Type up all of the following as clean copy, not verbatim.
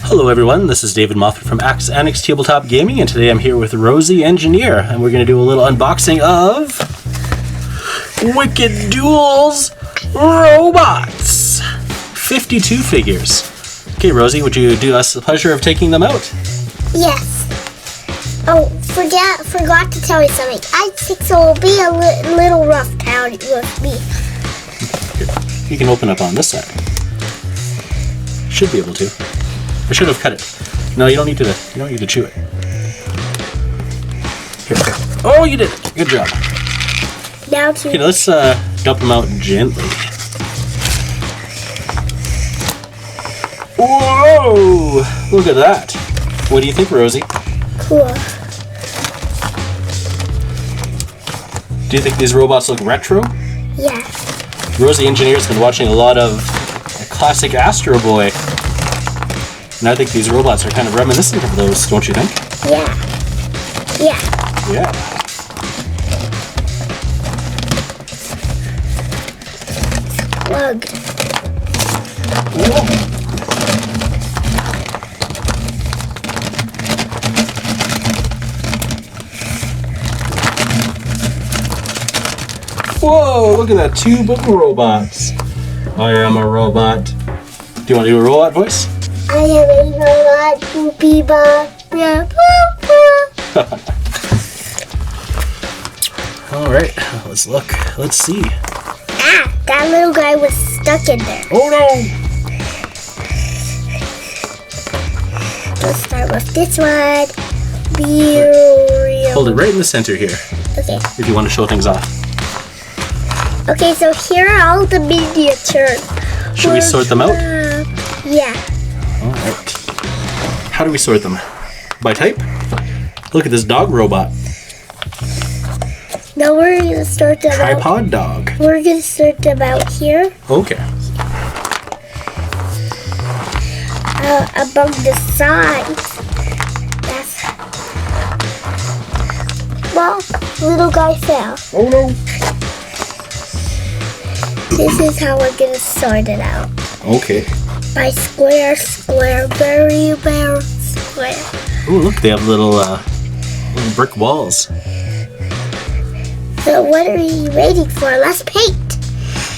Hello everyone, this is David Moffat from Annex Tabletop Gaming, and today I'm here with Rosie Engineer, and we're going to do a little unboxing of Wicked Duels Robots! 52 figures. Okay, Rosie, would you do us the pleasure of taking them out? Yes. Oh, forgot to tell you something. I think so it'll be a little rough town with me. Here, you can open up on this side. Should be able to. I should have cut it. No, you don't need to chew it. Here. Oh, you did it. Good job. Now to... Okay, let's dump them out gently. Whoa! Look at that. What do you think, Rosie? Cool. Do you think these robots look retro? Yeah. Rosie Engineer's been watching a lot of classic Astro Boy. And I think these robots are kind of reminiscent of those, don't you think? Yeah. Yeah. Yeah. Plug. Whoa, look at that tube of robots. I am a robot. Do you want to do a robot voice? I am a robot. Boopy bop. Alright, let's look. Let's see. Ah, that little guy was stuck in there. Oh no! Let's start with this one. Hold it right in the center here, Okay. if you want to show things off. Okay, so here are all the miniatures. Should we sort them out? Yeah. Alright. How do we sort them? By type? Look at this dog robot. Now we're going to sort them out. Tripod dog. We're going to sort them out here. Okay. Above the sides. That's... Well, little guy fell. Oh no! This is how we're going to sort it out. Okay. By square, very square. Oh look, they have little brick walls. So what are you waiting for? Let's paint.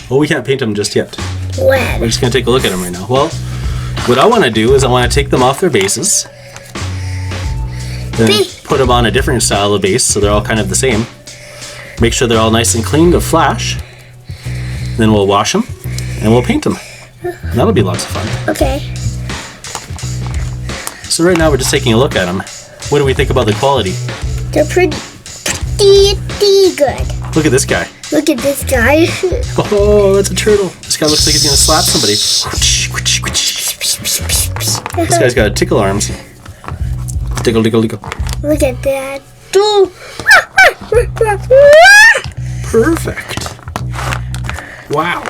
Well, we can't paint them just yet. When? We're just going to take a look at them right now. Well, what I want to do is I want to take them off their bases. Then put them on a different style of base so they're all kind of the same. Make sure they're all nice and clean to flash. Then we'll wash them and we'll paint them. And that'll be lots of fun. Okay. So right now we're just taking a look at them. What do we think about the quality? They're pretty good. Look at this guy. Look at this guy. Oh, that's a turtle. This guy looks like he's going to slap somebody. This guy's got tickle arms. Tickle, tickle, tickle. Look at that. Perfect. Wow.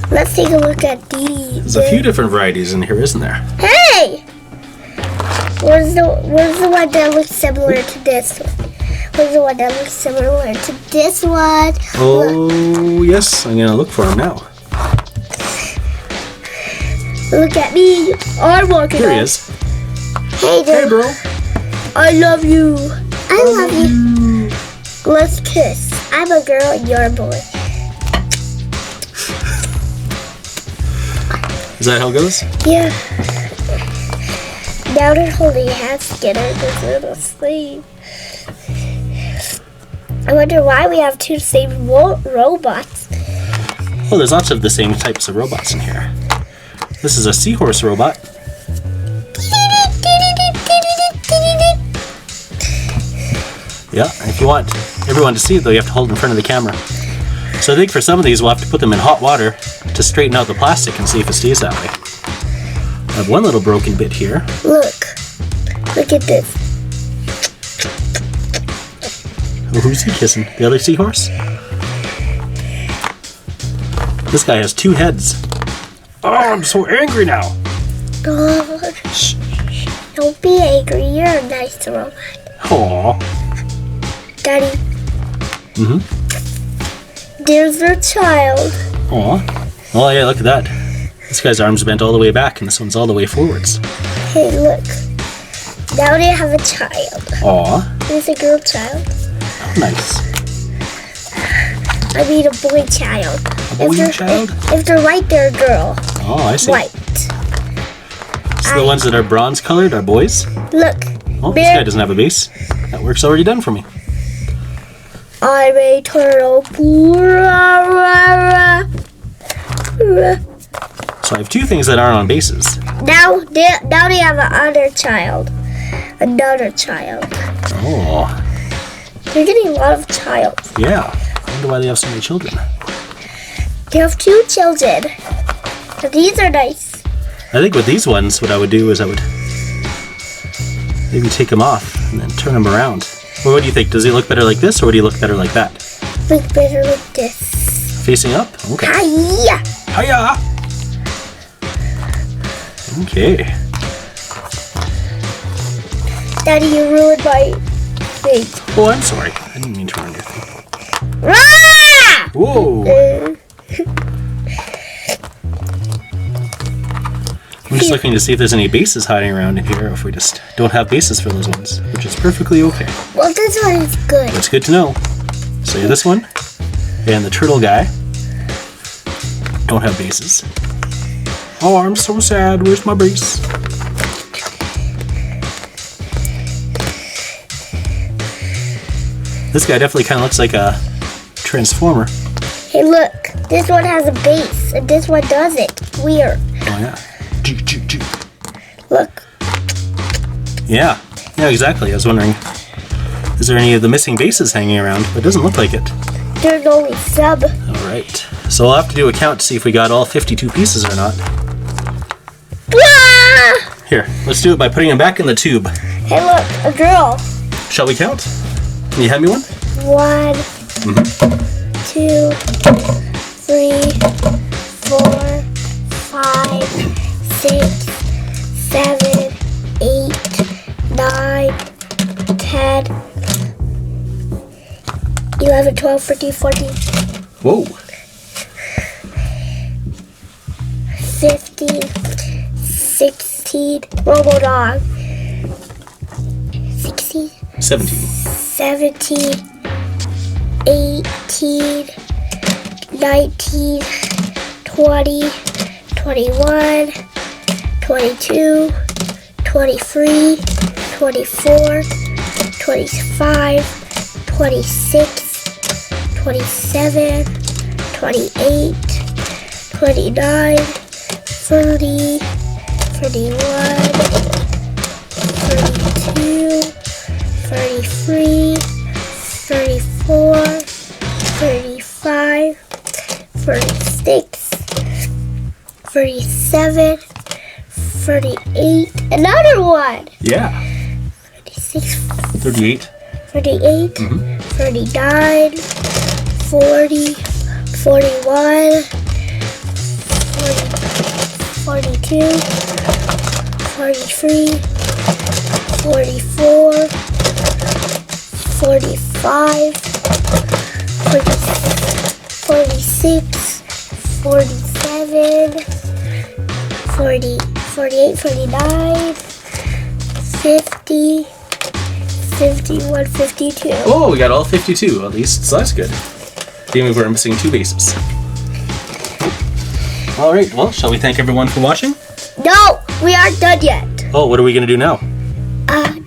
Let's take a look at these. There's a few different varieties in here, isn't there? Hey! Where's the one that looks similar to this one? Where's the one that looks similar to this one? Oh, yes. I'm going to look for him now. Look at me. I'm walking Here he up. is. Hey, Hey, bro. I love you. I love you. Let's kiss. I'm a girl and you're a boy. Is that how it goes? Yeah. Now they're holding hands together in this little sleeve. I wonder why we have two the same robots. Well, there's lots of the same types of robots in here. This is a seahorse robot. Yeah, if you want everyone to see it, though, you have to hold it in front of the camera. So I think for some of these, we'll have to put them in hot water to straighten out the plastic and see if it stays that way. I have one little broken bit here. Look at this. Oh, who's he kissing? The other seahorse? This guy has two heads. Oh, I'm so angry now. Oh, shh. Don't be angry. You're a nice robot. Aww. Daddy. Mm-hmm. There's their child. Aw. Oh yeah, look at that. This guy's arm's bent all the way back, and this one's all the way forwards. Hey, look. Now they have a child. Aw. There's a girl child. Oh, nice. I mean a boy child. A boy child? If they're white, they're a girl. Oh, I see. White. So the ones that are bronze colored are boys? Look. Oh, this guy doesn't have a base. That work's already done for me. I'm a turtle. So I have two things that aren't on bases. Now they have another child. Another child. Oh. They're getting a lot of child. Yeah. I wonder why they have so many children. They have 2 children. And these are nice. I think with these ones, what I would do is I would maybe take them off and then turn them around. Well, what do you think? Does he look better like this, or would he look better like that? Look better like this. Facing up? Okay. Hiya! Hiya! Okay. Daddy, you ruined my thing. Oh, I'm sorry. I didn't mean to ruin your thing. Ah! Whoa! I'm just looking to see if there's any bases hiding around in here, or if we just don't have bases for those ones, which is perfectly okay. Well, this one is good. It's good to know. So yeah, this one and the turtle guy don't have bases. Oh, I'm so sad. Where's my base? This guy definitely kind of looks like a transformer. Hey, look. This one has a base, and this one doesn't. Weird. Oh, yeah. Look. Yeah. Yeah, exactly. I was wondering, is there any of the missing bases hanging around? But it doesn't look like it. There's only sub. All right. So I'll have to do a count to see if we got all 52 pieces or not. Ah! Here, let's do it by putting them back in the tube. Hey, look. A girl. Shall we count? Can you hand me one? 1, 2, 3, 4, 5, 6, 7, 8, 9, 10, 11, 12, 13, 14, Whoa. 15, 16, Robo-Dog, 16, 17. 17, 18, 19, 20, 21, 22, 23, 24, 25, 26, 27, 28, 29, 30, 31, 32, 33, 34, 35, 36, 37, 38, another one. Yeah. 36, 38. 38, 39, 40, 41, 42, 43, 44, 45, 46, 47, 40, 48, 49, 50, 51, 52. Oh, we got all 52 at least, so that's good. Even if we're missing 2 bases. All right, well, shall we thank everyone for watching? No, we aren't done yet. Oh, what are we going to do now?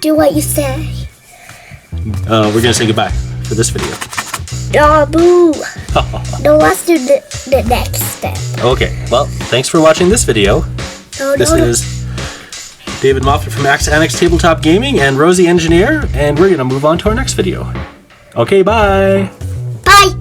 Do what you say. We're going to say goodbye for this video. No, boo. No, let's do the next step. Okay, well, thanks for watching this video. This is David Moffat from Annex Tabletop Gaming and Rosie Engineer, and we're going to move on to our next video. Okay, bye! Bye.